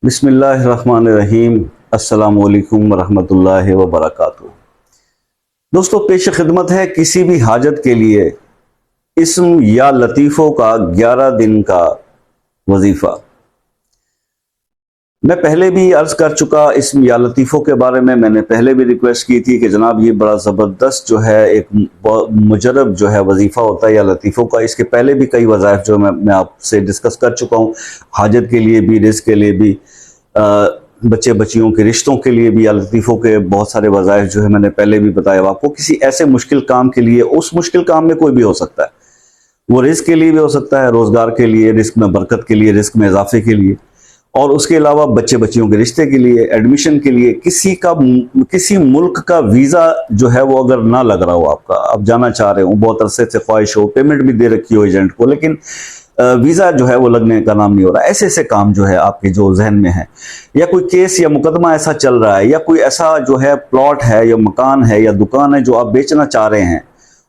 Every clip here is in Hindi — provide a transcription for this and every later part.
बिस्मिल्लाहिर्रहमानिर्रहीम। अस्सलामु अलैकुम वरहमतुल्लाहि वबरकातुहू। दोस्तों, पेश खिदमत है किसी भी हाजत के लिए इस्म या लतीफ़ों का 11 दिन का वजीफ़ा। मैं पहले भी अर्ज कर चुका इस्म या लतीफ़ों के बारे में। मैंने पहले भी रिक्वेस्ट की थी कि जनाब ये बड़ा ज़बरदस्त जो है एक मुजरब जो है वजीफ़ा होता है या लतीफ़ों का। इसके पहले भी कई वज़ाइफ जो मैं आपसे डिस्कस कर चुका हूँ, हाजत के लिए भी, रिज़्क़ के लिए भी, बच्चे बच्चियों के रिश्तों के लिए भी, या लतीफ़ों के बहुत सारे वज़ाइफ जो है मैंने पहले भी बताया आपको। किसी ऐसे मुश्किल काम के लिए, उस मुश्किल काम में कोई भी हो सकता है, वो रिज़्क़ के लिए भी हो सकता है, रोज़गार के लिए, रिज़्क़ में बरकत के लिए, रिज़्क़ में इजाफे के लिए, और उसके अलावा बच्चे बच्चियों के रिश्ते के लिए, एडमिशन के लिए। किसी मुल्क का वीज़ा जो है वो अगर ना लग रहा हो, आपका आप जाना चाह रहे हो, बहुत अरसे से ख्वाहिश हो, पेमेंट भी दे रखी हो एजेंट को, लेकिन वीज़ा जो है वो लगने का नाम नहीं हो रहा। ऐसे ऐसे काम जो है आपके जो जहन में है, या कोई केस या मुकदमा ऐसा चल रहा है, या कोई ऐसा जो है प्लॉट है या मकान है या दुकान है जो आप बेचना चाह रहे हैं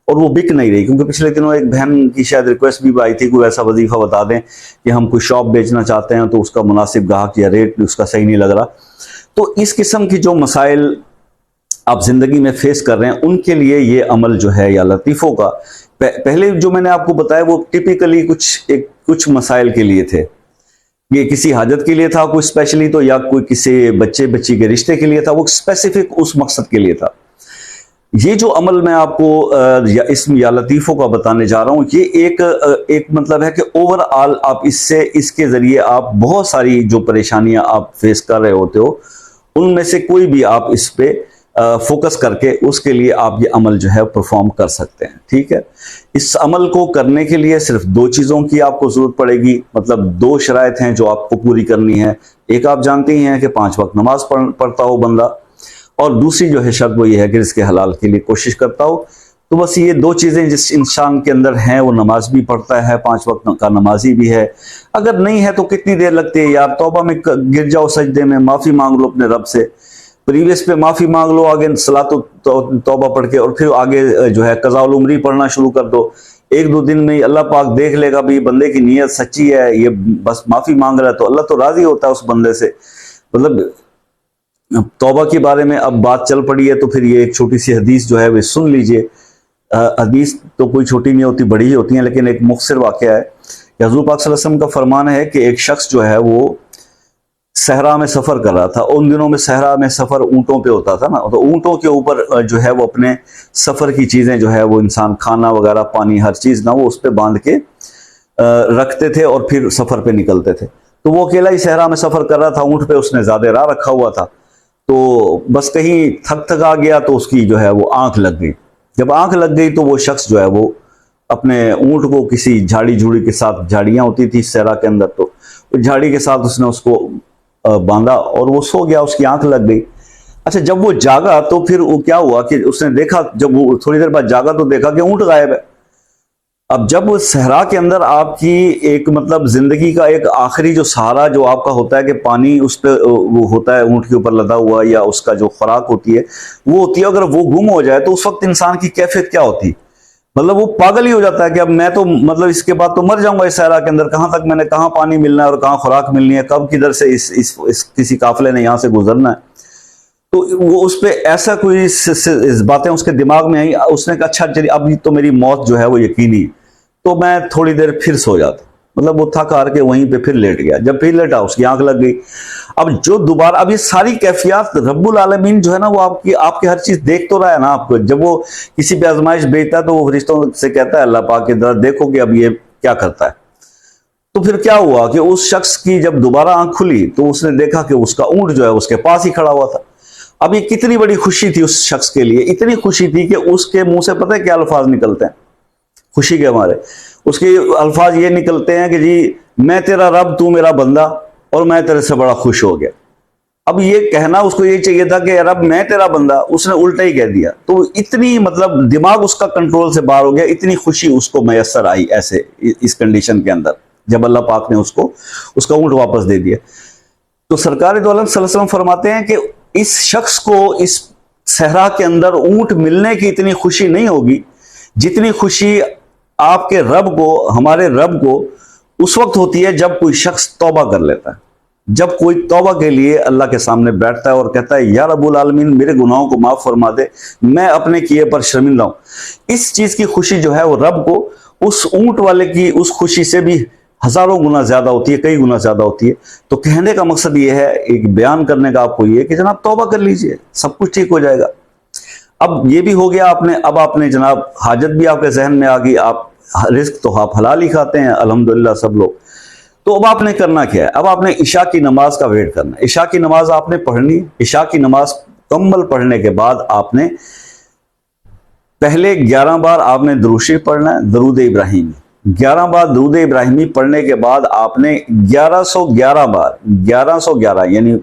और वो बिक नहीं रही, क्योंकि पिछले दिनों एक बहन की शायद रिक्वेस्ट भी आई थी, कोई ऐसा वजीफा बता दें कि हम कोई शॉप बेचना चाहते हैं तो उसका मुनासिब गाहक या रेट उसका सही नहीं लग रहा। तो इस किस्म की जो मसाइल आप जिंदगी में फेस कर रहे हैं, उनके लिए ये अमल जो है या लतीफ़ों का, पहले जो मैंने आपको बताया वो टिपिकली कुछ मसाइल के लिए थे। ये किसी हाजत के लिए था कोई स्पेशली, तो या कोई किसी बच्चे बच्ची के रिश्ते के लिए था, वो स्पेसिफिक उस मकसद के लिए था। ये जो अमल मैं आपको या इस्म या लतीफ़ों का बताने जा रहा हूँ, ये एक मतलब है कि ओवरऑल आप इसके ज़रिए आप बहुत सारी जो परेशानियां आप फेस कर रहे होते हो, उनमें से कोई भी आप इस पे फोकस करके उसके लिए आप ये अमल जो है परफॉर्म कर सकते हैं। ठीक है, इस अमल को करने के लिए सिर्फ दो चीज़ों की आपको ज़रूरत पड़ेगी, मतलब दो शराइत हैं जो आपको पूरी करनी है। एक आप जानते ही हैं कि 5 वक्त नमाज पढ़ता हो बंदा, और दूसरी जो है शर्त वो ये है कि इसके हलाल के लिए कोशिश करता हो। तो बस ये दो चीज़ें जिस इंसान के अंदर हैं, वो नमाज भी पढ़ता है, 5 वक्त का नमाजी भी है। अगर नहीं है तो कितनी देर लगती है यार, तौबा में गिर जाओ, सजदे में माफ़ी मांग लो अपने रब से, प्रीवियस पे माफ़ी मांग लो, आगे सलात तौबा पढ़ के, और फिर आगे जो है कज़ाउल उम्री पढ़ना शुरू कर दो। 1-2 दिन में ही अल्लाह पाक देख लेगा भी बंदे की नीयत सच्ची है, ये बस माफ़ी मांग रहा है, तो अल्लाह तो राज़ी होता है उस बंदे से। मतलब तौबा के बारे में अब बात चल पड़ी है, तो फिर ये एक छोटी सी हदीस जो है वे सुन लीजिए। हदीस तो कोई छोटी नहीं होती, बड़ी ही होती हैं, लेकिन एक मुख्तसर वाक़या है कि हुज़ूर पाक सल्लल्लाहु अलैहि वसल्लम का फरमान है कि एक शख्स जो है वो सहरा में सफ़र कर रहा था। उन दिनों में सहरा में सफ़र ऊँटों पे होता था ना, तो ऊँटों के ऊपर जो है वो अपने सफ़र की चीज़ें जो है वो इंसान, खाना वगैरह, पानी, हर चीज़ ना, वो उस पर बांध के रखते थे और फिर सफ़र पे निकलते थे। तो वो अकेला ही सहरा में सफ़र कर रहा था, ऊँट पे उसने ज़्यादा राह रखा हुआ था। तो बस कहीं थक आ गया तो उसकी जो है वो आंख लग गई। जब आंख लग गई तो वो शख्स जो है वो अपने ऊंट को किसी झाड़ी झूड़ी के साथ, झाड़ियां होती थी सहरा के अंदर, तो उस झाड़ी के साथ उसने उसको बांधा और वो सो गया, उसकी आंख लग गई। अच्छा, जब वो जागा तो फिर वो क्या हुआ कि उसने देखा, जब वो थोड़ी देर बाद जागा तो देखा कि ऊंट गायब है। अब जब सहरा के अंदर आपकी एक मतलब जिंदगी का एक आखिरी जो सहारा जो आपका होता है कि पानी उस पर वो होता है ऊंट के ऊपर लदा हुआ, या उसका जो खुराक होती है वो होती है, अगर वो गुम हो जाए तो उस वक्त इंसान की कैफियत क्या होती, मतलब वो पागल ही हो जाता है कि अब मैं तो मतलब इसके बाद तो मर जाऊंगा इस सहरा के अंदर, कहाँ तक मैंने, कहाँ पानी मिलना है और कहाँ खुराक मिलनी है, कब किधर से इस किसी काफिले ने यहाँ से गुजरना है। तो वो उस पर ऐसा कोई इस बातें उसके दिमाग में आई। उसने कहा अच्छा चलिए, अब तो मेरी मौत जो है वो यकीनी, तो मैं थोड़ी देर फिर सो जाता। मतलब वो थक हार के वहीं पे फिर लेट गया। जब फिर लेटा उसकी आंख लग गई। अब जो दोबारा, अब ये सारी कैफियत रब्बुल आलमीन जो है ना वो आपकी हर चीज देख तो रहा है ना आपको। जब वो किसी पे आजमाइश भेजता है तो वो फरिश्तों से कहता है अल्लाह पाक के दर देखो कि अब ये क्या करता है। तो फिर क्या हुआ कि उस शख्स की जब दोबारा आंख खुली तो उसने देखा कि उसका ऊंट जो है उसके पास ही खड़ा हुआ था। अब ये कितनी बड़ी खुशी थी उस शख्स के लिए, इतनी खुशी थी कि उसके मुंह से पता है क्या अल्फाज निकलते हैं खुशी के हमारे, उसके अल्फाज ये निकलते हैं कि जी मैं तेरा रब, तू मेरा बंदा, और मैं तेरे से बड़ा खुश हो गया। अब ये कहना उसको ये चाहिए था कि रब मैं तेरा बंदा, उसने उल्टा ही कह दिया। तो इतनी मतलब दिमाग उसका कंट्रोल से बाहर हो गया, इतनी खुशी उसको मैसर आई ऐसे इस कंडीशन के अंदर, जब अल्लाह पाक ने उसको उसका ऊंट वापस दे दिया। तो सरकार दो आलम सल्लल्लाहु अलैहि वसल्लम फरमाते हैं कि इस शख्स को इस सहरा के अंदर ऊंट मिलने की इतनी खुशी नहीं होगी जितनी खुशी आपके रब को, हमारे रब को उस वक्त होती है जब कोई शख्स तौबा कर लेता है, जब कोई तौबा के लिए अल्लाह के सामने बैठता है और कहता है या रब्बुल आलमीन मेरे गुनाहों को माफ फरमा दे, मैं अपने किए पर शर्मिंदा हूं, इस चीज की खुशी जो है वो रब को उस ऊंट वाले की उस खुशी से भी हजारों गुना ज्यादा होती है, कई गुना ज्यादा होती है। तो कहने का मकसद ये है, एक बयान करने का आपको ये कि जनाब तौबा कर लीजिए, सब कुछ ठीक हो जाएगा। अब ये भी हो गया, अब आपने जनाब हाजत भी आपके जहन में आ गई, आप रिस्क तो आप हलाल ही खाते हैं अल्हम्दुलिल्लाह सब लोग। तो अब आपने करना क्या है, अब आपने इशा की नमाज का वेट करना है। इशा की नमाज आपने पढ़नी, इशा की नमाज कम्मल पढ़ने के बाद आपने पहले 11 बार आपने दुरूद शरीफ पढ़ना है, दरूद इब्राहिमी 11 बार दरूद इब्राहिमी पढ़ने के बाद आपने 1111 बार 1111 यानी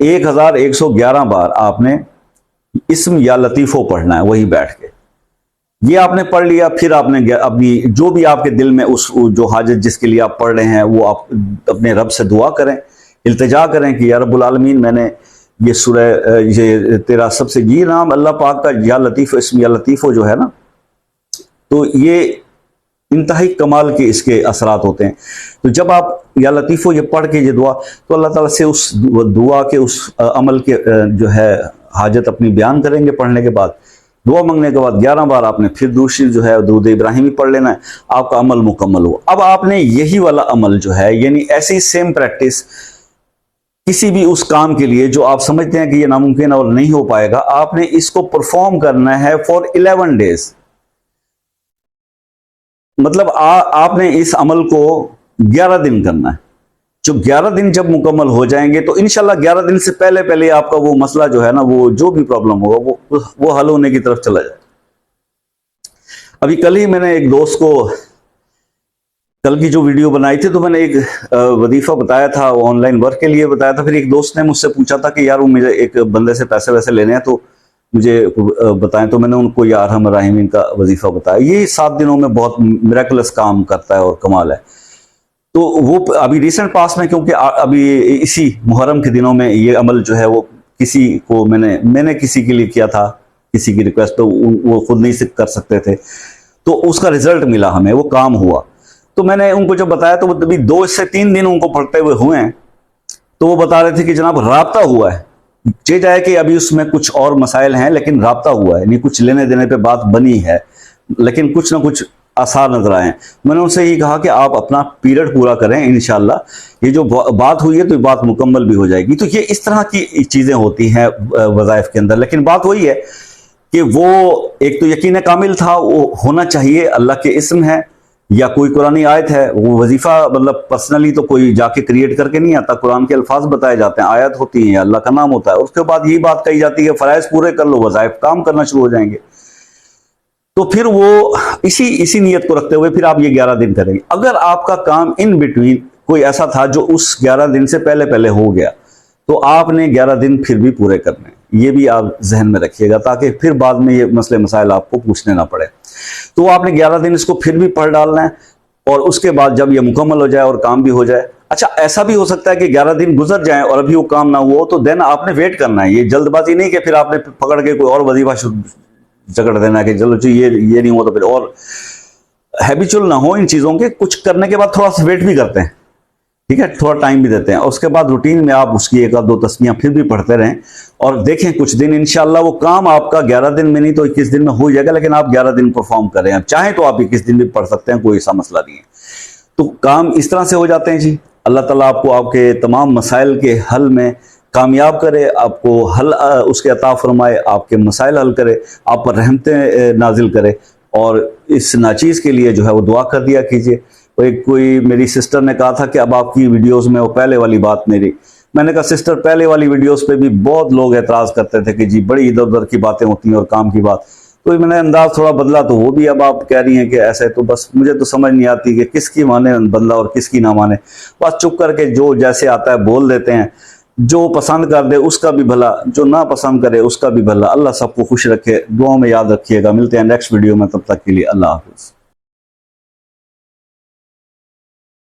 1111 बार आपने इस्म या लतीफ़ो पढ़ना है वही बैठ के। ये आपने पढ़ लिया, फिर आपने अपनी जो भी आपके दिल में उस जो हाजत जिसके लिए आप पढ़ रहे हैं वो आप अपने रब से दुआ करें, इल्तिजा करें कि या रब्बुल आलमीन मैंने ये सूरह ये तेरा सबसे ये नाम अल्लाह पाक का या लतीफ़ इस्म या लतीफ़ो जो है ना, तो ये इंतहाई कमाल के इसके असरात होते हैं। तो जब आप या लतीफ़ो ये पढ़ के ये दुआ, तो अल्लाह ताला से उस दुआ के उस अमल के जो है हाजत अपनी बयान करेंगे। पढ़ने के बाद दुआ मांगने के बाद 11 बार आपने फिर दूसरी जो है दरूद इब्राहिमी पढ़ लेना है, आपका अमल मुकम्मल हो। अब आपने यही वाला अमल जो है यानी ऐसी सेम प्रैक्टिस किसी भी उस काम के लिए जो आप समझते हैं कि ये नामुमकिन और नहीं हो पाएगा, आपने इसको परफॉर्म करना है फॉर 11 डेज। मतलब आपने इस अमल को 11 दिन करना है। जो 11 दिन जब मुकम्मल हो जाएंगे तो इंशाल्लाह 11 दिन से पहले पहले आपका वो मसला जो है ना, वो जो भी प्रॉब्लम होगा वो हल होने की तरफ चला जाए। अभी कल ही मैंने एक दोस्त को कल की जो वीडियो बनाई थी, तो मैंने एक वजीफा बताया था, ऑनलाइन वर्क के लिए बताया था। फिर एक दोस्त ने मुझसे पूछा था कि यार वो मुझे एक बंदे से पैसे वैसे लेने हैं तो मुझे बताएं, तो मैंने उनको या अरहम राहिमीन का वजीफा बताया। ये 7 दिनों में बहुत मिरेकलस काम करता है और कमाल है। तो वो अभी रिसेंट पास में, क्योंकि अभी इसी मुहर्रम के दिनों में ये अमल जो है वो किसी को मैंने किसी के लिए किया था, किसी की रिक्वेस्ट पे, वो खुद नहीं कर सकते थे, तो उसका रिजल्ट मिला हमें, वो काम हुआ। तो मैंने उनको जब बताया तो अभी 2 से 3 दिन उनको पढ़ते हुए हुए हैं, तो वो बता रहे थे कि जनाब राब्ता हुआ है, चीज है कि अभी उसमें कुछ और मसाइल हैं लेकिन राब्ता हुआ है, नहीं कुछ लेने देने पे बात बनी है, लेकिन कुछ ना कुछ आसार नजर आए। मैंने उनसे ये कहा कि आप अपना पीरियड पूरा करें, इंशाल्लाह ये जो बात हुई है तो ये बात मुकम्मल भी हो जाएगी। तो ये इस तरह की चीजें होती हैं वज़ाइफ के अंदर। लेकिन बात वही है कि वो एक तो यकीन कामिल था, वो होना चाहिए, अल्लाह के इस्म है या कोई कुरानी आयत है। वो वजीफा मतलब पर्सनली तो कोई जाके क्रिएट करके नहीं आता, कुरान के अल्फाज बताए जाते हैं, आयत होती है, अल्लाह का नाम होता है। उसके बाद यही बात कही जाती है फराइज पूरे कर लो, वज़ाइफ काम करना शुरू हो जाएंगे। तो फिर वो इसी नियत को रखते हुए फिर आप ये 11 दिन करेंगे। अगर आपका काम इन बिटवीन कोई ऐसा था जो उस 11 दिन से पहले पहले हो गया, तो आपने 11 दिन फिर भी पूरे करने हैं। ये भी आप जहन में रखिएगा ताकि फिर बाद में ये मसले मसाइल आपको पूछने ना पड़े। तो आपने 11 दिन इसको फिर भी पढ़ डालना है, और उसके बाद जब ये मुकम्मल हो जाए और काम भी हो जाए। अच्छा, ऐसा भी हो सकता है कि 11 दिन गुजर जाएं और अभी वो काम ना हुआ, तो देन आपने वेट करना है। ये जल्दबाजी नहीं कि फिर आपने पकड़ के कोई और वजीफा जकड़ देना कि चलो जी ये नहीं हुआ तो फिर। और हैबिचुअल ना हो इन चीजों के, कुछ करने के बाद थोड़ा सा वेट भी करते हैं, ठीक है, थोड़ा टाइम भी देते हैं। उसके बाद रूटीन में आप उसकी 1-2 तस्बीहां फिर भी पढ़ते रहें और देखें कुछ दिन इंशाल्लाह वो काम आपका 11 दिन में नहीं तो 21 दिन में हो जाएगा। लेकिन आप 11 दिन परफॉर्म करें, आप चाहें तो आप 21 दिन भी पढ़ सकते हैं, कोई ऐसा मसला नहीं है। तो काम इस तरह से हो जाते हैं जी। अल्लाह ताला आपको आपके तमाम मसाइल के हल में कामयाब करे, आपको हल उसके अता फरमाए, आपके मसाइल हल करे, आप पर रहमतें नाजिल करे। और इस नाचीज़ के लिए जो है वो दुआ कर दिया कीजिए। कोई मेरी सिस्टर ने कहा था कि अब आपकी वीडियोस में, वो पहले वाली बात मेरी, मैंने कहा सिस्टर पहले वाली वीडियोस पे भी बहुत लोग एतराज़ करते थे कि जी बड़ी इधर उधर की बातें होती हैं और काम की बात। तो मैंने अंदाज थोड़ा बदला, तो वो भी अब आप कह रही हैं कि ऐसे। तो बस मुझे तो समझ नहीं आती कि किसकी माने बंदा और किसकी ना माने। बस चुप करके जो जैसे आता है बोल देते हैं। जो पसंद कर दे उसका भी भला, जो ना पसंद करे उसका भी भला। अल्लाह सबको खुश रखे, दुआ में याद रखिएगा। मिलते हैं नेक्स्ट वीडियो में, तब तक के लिए अल्लाह हाफिज़।